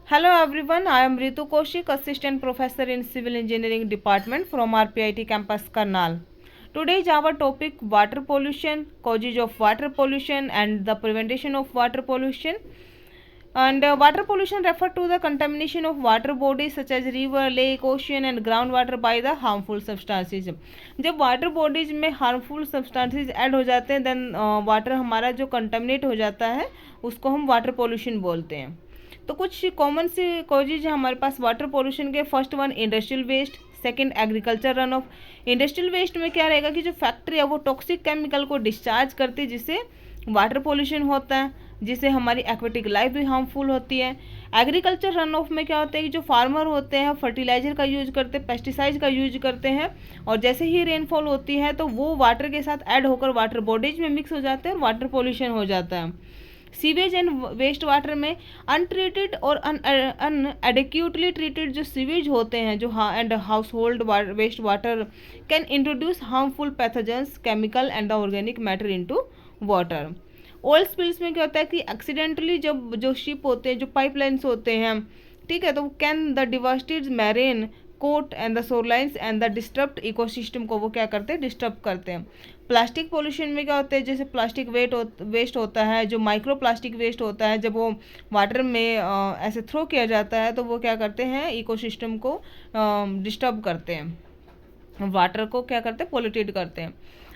Hello everyone, I am Ritu Kaushik, Assistant Professor in Civil Engineering Department from RPIT Campus Karnal. Today is our topic water pollution, causes of water pollution and the prevention of water pollution. And water pollution refer to the contamination of water bodies such as river, lake, ocean and groundwater by the harmful substances. जब water bodies में harmful substances add हो जाते हैं then water हमारा जो contaminate हो जाता है उसको हम वाटर पोल्यूशन बोलते हैं। तो कुछ कॉमन से कॉजेज हैं हमारे पास वाटर पोल्यूशन के। First one industrial waste, second agriculture run off. Industrial waste में क्या रहेगा कि जो फैक्ट्री है वो टॉक्सिक केमिकल को डिस्चार्ज करती है जिससे वाटर पोल्यूशन होता है, जिससे हमारी एक्वेटिक लाइफ भी हार्मफुल होती है। एग्रीकल्चर रन ऑफ में क्या होता है कि जो फार्मर होते हैं फर्टिलाइजर का यूज करते हैं, पेस्टिसाइड का यूज करते हैं और जैसे ही रेनफॉल होती है तो वो वाटर के साथ ऐड होकर वाटर बॉडीज में मिक्स हो जाते हैं और वाटर पोल्यूशन हो जाता है। सीवेज एंड वेस्ट वाटर में अनट्रीटेड और अनएडिक्यूटली ट्रीटेड जो सीवेज होते हैं जो and household waste water can introduce harmful pathogens chemical and the organic matter into water. Oil spills में क्या होता है कि एक्सीडेंटली जब जो शिप होते हैं जो पाइपलाइंस होते हैं, ठीक है, तो can the devastated marine coast and the shorelines and the disturbed ecosystem को वो क्या करते हैं, डिस्टर्ब करते हैं। प्लास्टिक पोल्यूशन में क्या होता है, जैसे प्लास्टिक वेस्ट होता है, जो माइक्रो प्लास्टिक वेस्ट होता है, जब वो वाटर में ऐसे थ्रो किया जाता है तो वो क्या करते हैं, इकोसिस्टम को डिस्टर्ब करते हैं, वाटर को क्या करते हैं, पोल्यूटेड करते हैं।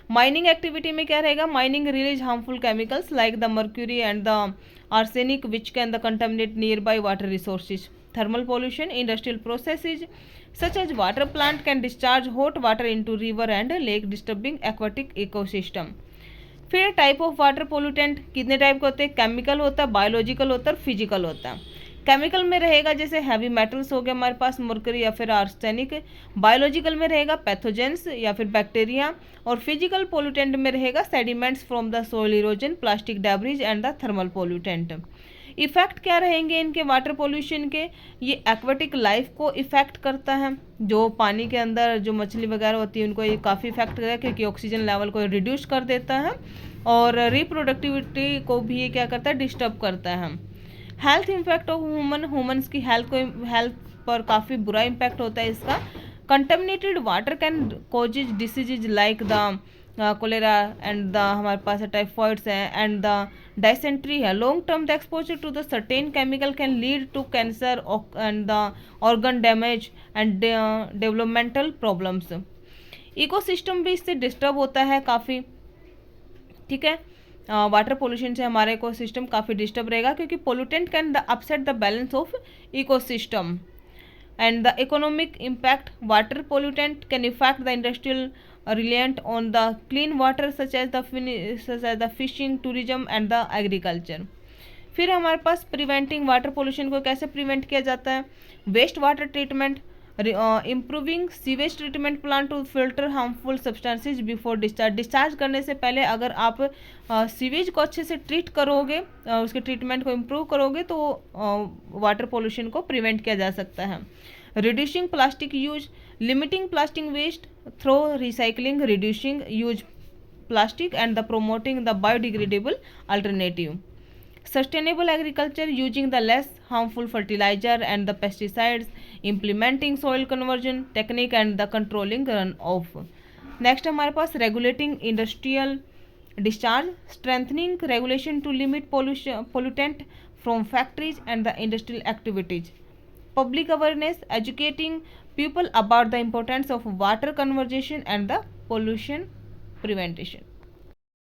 माइनिंग एक्टिविटी में क्या रहेगा, mining release harmful chemicals like the mercury and the arsenic which can the contaminate near by water resources. Thermal pollution, industrial processes such as water plant can discharge hot water into river and lake disturbing aquatic ecosystem। फिर type of water pollutant कितने type के होते हैं, chemical होता है, biological होता है और फिजिकल होता है। केमिकल में रहेगा जैसे हैवी मेटल्स हो गए हमारे पास, मर्करी या फिर आर्सेनिक। बायोलॉजिकल में रहेगा पैथोजेंस या फिर बैक्टीरिया और फिजिकल पोल्यूटेंट में रहेगा sediments from the soil erosion, plastic debris and the thermal pollutant. Effect क्या रहेंगे इनके वाटर पोल्यूशन के, ये एक्वेटिक लाइफ को इफ़ेक्ट करता है, जो पानी के अंदर जो मछली वगैरह होती है उनको ये काफ़ी इफेक्ट करेगा क्योंकि ऑक्सीजन लेवल को रिड्यूस कर देता है और रिप्रोडक्टिविटी को भी ये क्या करता है, डिस्टर्ब करता है। हेल्थ इम्पैक्ट ऑफ ह्यूमन्स की हेल्थ पर काफ़ी बुरा इम्पैक्ट होता है इसका। Contaminated water can causes diseases like the cholera and the हमारे पास टाइफॉइड्स हैं एंड द डायसेंट्री है। Long term the exposure to the certain chemical can lead to cancer and the organ damage and developmental problems. Ecosystem भी इससे disturb होता है काफ़ी, ठीक है। वाटर पोल्यूशन से हमारा इकोसिस्टम काफ़ी डिस्टर्ब रहेगा क्योंकि pollutant can the upset the balance of ecosystem. And the economic impact, water pollutant can affect the industrial reliant on the clean water such as the fishing, tourism and the agriculture। फिर हमारे पास preventing water pollution को कैसे prevent किया जाता है, waste water treatment, improving sewage treatment plant to filter harmful substances before discharge करने से पहले अगर आप सीवेज को अच्छे से ट्रीट करोगे, उसके ट्रीटमेंट को इम्प्रूव करोगे तो वाटर पोल्यूशन को प्रिवेंट किया जा सकता है। Reducing plastic use, limiting plastic waste throw recycling, reducing use plastic and the promoting the biodegradable alternative. Sustainable agriculture using the less harmful fertilizer and the pesticides, implementing soil conversion technique and the controlling runoff। Next हमारे पास regulating industrial discharge, strengthening regulation to limit pollutant from factories and the industrial activities। Public awareness, educating people about the importance of water conservation and the pollution prevention।